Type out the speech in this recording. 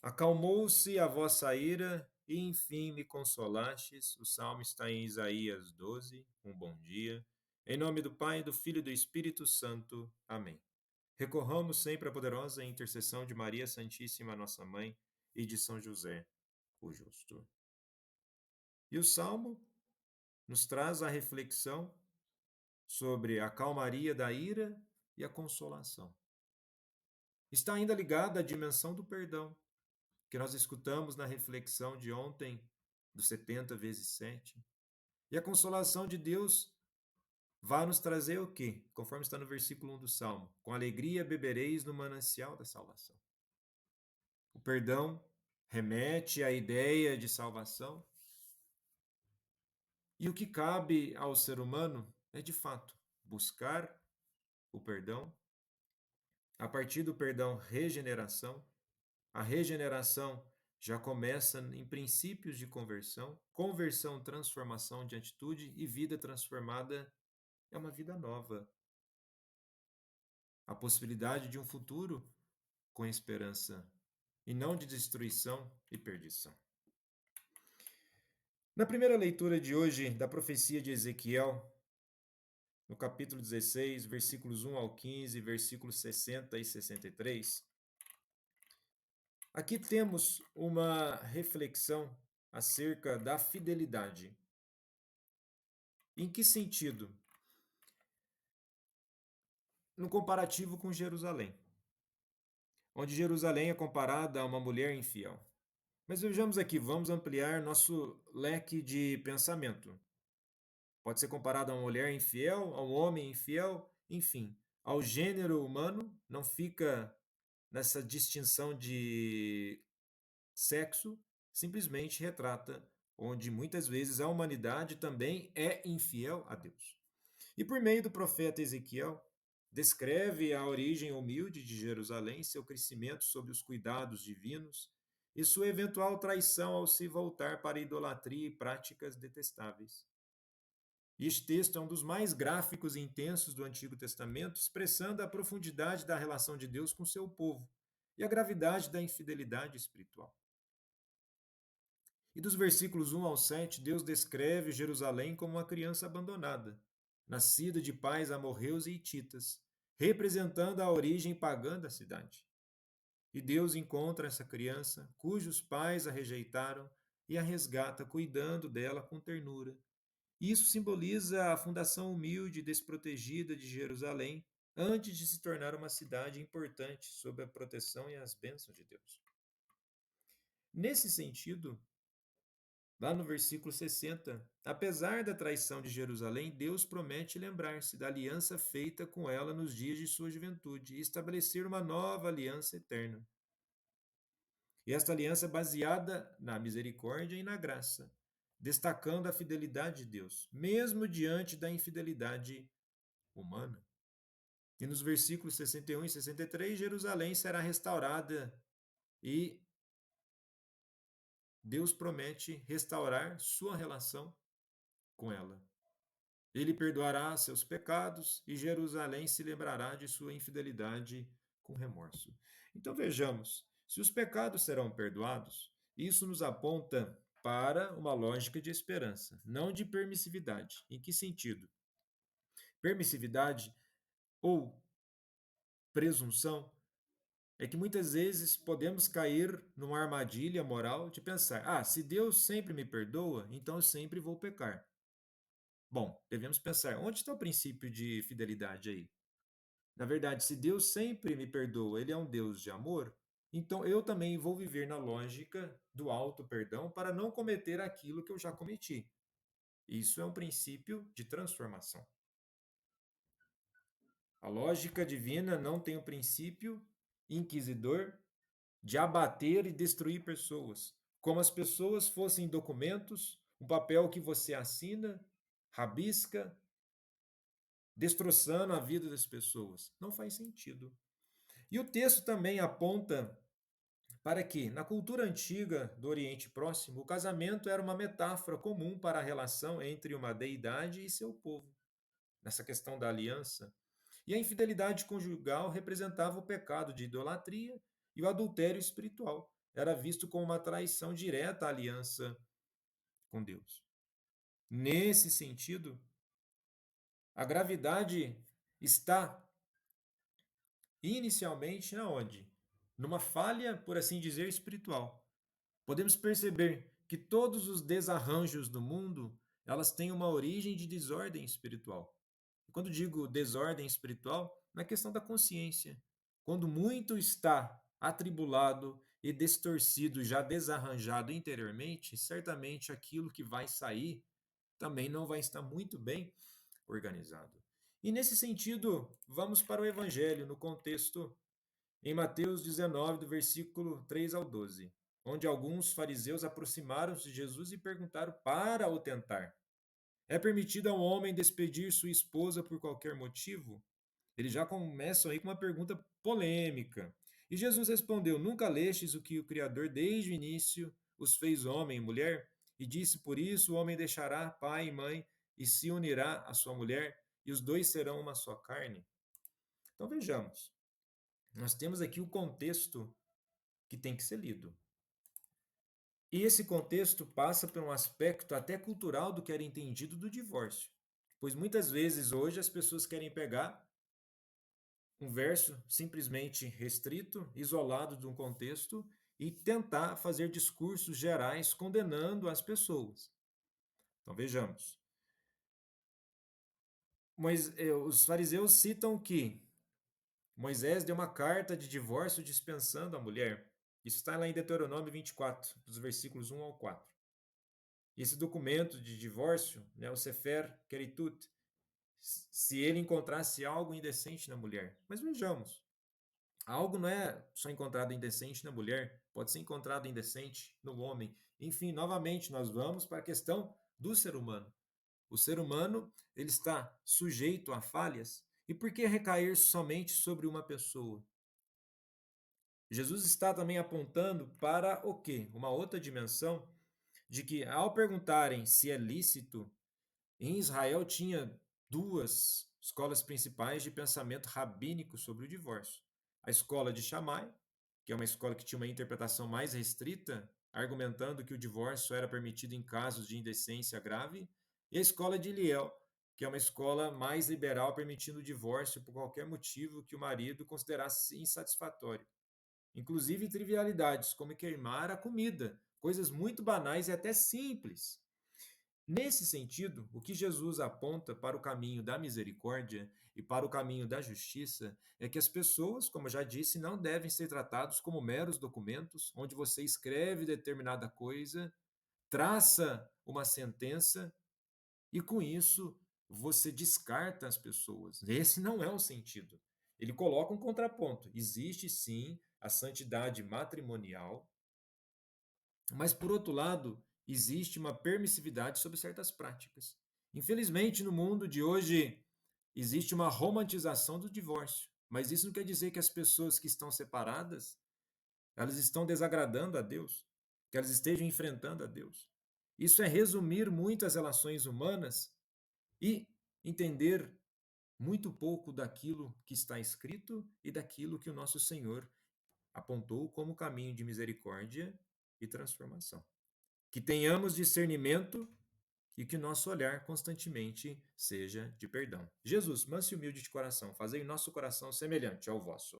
Acalmou-se a vossa ira e enfim me consolastes. O salmo está em Isaías 12. Um bom dia. Em nome do Pai, do Filho e do Espírito Santo. Amém. Recorramos sempre à poderosa intercessão de Maria Santíssima, nossa mãe, e de São José, o justo. E o salmo nos traz a reflexão sobre a calmaria da ira e a consolação. Está ainda ligada à dimensão do perdão, que nós escutamos na reflexão de ontem, dos 70 vezes 7. E a consolação de Deus vai nos trazer o quê? Conforme está no versículo 1 do Salmo. Com alegria bebereis no manancial da salvação. O perdão remete à ideia de salvação. E o que cabe ao ser humano é, de fato, buscar o perdão. A partir do perdão, regeneração. A regeneração já começa em princípios de conversão. Conversão, transformação de atitude, e vida transformada é uma vida nova. A possibilidade de um futuro com esperança e não de destruição e perdição. Na primeira leitura de hoje da profecia de Ezequiel, no capítulo 16, versículos 1 ao 15, versículos 60 e 63, aqui temos uma reflexão acerca da fidelidade. Em que sentido? No comparativo com Jerusalém, onde Jerusalém é comparada a uma mulher infiel. Mas vejamos aqui, vamos ampliar nosso leque de pensamento. Pode ser comparado a uma mulher infiel, a um homem infiel, enfim, ao gênero humano, não fica nessa distinção de sexo, simplesmente retrata onde muitas vezes a humanidade também é infiel a Deus. E por meio do profeta Ezequiel, descreve a origem humilde de Jerusalém, seu crescimento sob os cuidados divinos e sua eventual traição ao se voltar para a idolatria e práticas detestáveis. E este texto é um dos mais gráficos e intensos do Antigo Testamento, expressando a profundidade da relação de Deus com seu povo e a gravidade da infidelidade espiritual. E dos versículos 1 ao 7, Deus descreve Jerusalém como uma criança abandonada, nascida de pais amorreus e hititas, representando a origem pagã da cidade. E Deus encontra essa criança, cujos pais a rejeitaram, e a resgata, cuidando dela com ternura. Isso simboliza a fundação humilde e desprotegida de Jerusalém, antes de se tornar uma cidade importante sob a proteção e as bênçãos de Deus. Nesse sentido, lá no versículo 60, apesar da traição de Jerusalém, Deus promete lembrar-se da aliança feita com ela nos dias de sua juventude e estabelecer uma nova aliança eterna. E esta aliança é baseada na misericórdia e na graça, destacando a fidelidade de Deus, mesmo diante da infidelidade humana. E nos versículos 61 e 63, Jerusalém será restaurada e Deus promete restaurar sua relação com ela. Ele perdoará seus pecados e Jerusalém se lembrará de sua infidelidade com remorso. Então vejamos, se os pecados serão perdoados, isso nos aponta para uma lógica de esperança, não de permissividade. Em que sentido? Permissividade ou presunção é que muitas vezes podemos cair numa armadilha moral de pensar: se Deus sempre me perdoa, então eu sempre vou pecar. Bom, devemos pensar, onde está o princípio de fidelidade aí? Na verdade, se Deus sempre me perdoa, ele é um Deus de amor, então eu também vou viver na lógica do auto-perdão para não cometer aquilo que eu já cometi. Isso é um princípio de transformação. A lógica divina não tem o princípio inquisidor de abater e destruir pessoas, como as pessoas fossem documentos, um papel que você assina, rabisca, destroçando a vida das pessoas. Não faz sentido. E o texto também aponta para que, na cultura antiga do Oriente Próximo, o casamento era uma metáfora comum para a relação entre uma deidade e seu povo, nessa questão da aliança. E a infidelidade conjugal representava o pecado de idolatria e o adultério espiritual, era visto como uma traição direta à aliança com Deus. Nesse sentido, a gravidade está inicialmente aonde? Numa falha, por assim dizer, espiritual. Podemos perceber que todos os desarranjos do mundo, elas têm uma origem de desordem espiritual. E quando digo desordem espiritual, na questão da consciência. Quando muito está atribulado e distorcido, já desarranjado interiormente, certamente aquilo que vai sair também não vai estar muito bem organizado. E nesse sentido, vamos para o Evangelho, no contexto em Mateus 19, do versículo 3 ao 12, onde alguns fariseus aproximaram-se de Jesus e perguntaram para o tentar: é permitido a um homem despedir sua esposa por qualquer motivo? Eles já começam aí com uma pergunta polêmica. E Jesus respondeu: nunca lestes o que o Criador desde o início os fez homem e mulher? E disse: por isso o homem deixará pai e mãe e se unirá à sua mulher, e os dois serão uma só carne. Então vejamos, nós temos aqui o contexto que tem que ser lido. E esse contexto passa por um aspecto até cultural do que era entendido do divórcio. Pois muitas vezes hoje as pessoas querem pegar um verso simplesmente restrito, isolado de um contexto, e tentar fazer discursos gerais condenando as pessoas. Então vejamos. Os fariseus citam que Moisés deu uma carta de divórcio dispensando a mulher. Isso está lá em Deuteronômio 24, dos versículos 1 ao 4. Esse documento de divórcio, né, o Sefer Keritut, se ele encontrasse algo indecente na mulher. Mas vejamos, algo não é só encontrado indecente na mulher, pode ser encontrado indecente no homem. Enfim, novamente, nós vamos para a questão do ser humano. O ser humano, ele está sujeito a falhas. E por que recair somente sobre uma pessoa? Jesus está também apontando para o quê? Uma outra dimensão de que, ao perguntarem se é lícito, em Israel tinha duas escolas principais de pensamento rabínico sobre o divórcio. A escola de Shammai, que é uma escola que tinha uma interpretação mais restrita, argumentando que o divórcio era permitido em casos de indecência grave, e a escola de Hillel, que é uma escola mais liberal, permitindo o divórcio por qualquer motivo que o marido considerasse insatisfatório. Inclusive trivialidades, como queimar a comida, coisas muito banais e até simples. Nesse sentido, o que Jesus aponta para o caminho da misericórdia e para o caminho da justiça é que as pessoas, como eu já disse, não devem ser tratados como meros documentos onde você escreve determinada coisa, traça uma sentença e com isso você descarta as pessoas. Esse não é o sentido. Ele coloca um contraponto. Existe sim a santidade matrimonial, mas, por outro lado, existe uma permissividade sobre certas práticas. Infelizmente, no mundo de hoje, existe uma romantização do divórcio. Mas isso não quer dizer que as pessoas que estão separadas, elas estão desagradando a Deus, que elas estejam enfrentando a Deus. Isso é resumir muito as relações humanas e entender muito pouco daquilo que está escrito e daquilo que o nosso Senhor apontou como caminho de misericórdia e transformação. Que tenhamos discernimento e que nosso olhar constantemente seja de perdão. Jesus, manso e humilde de coração, fazei nosso coração semelhante ao vosso.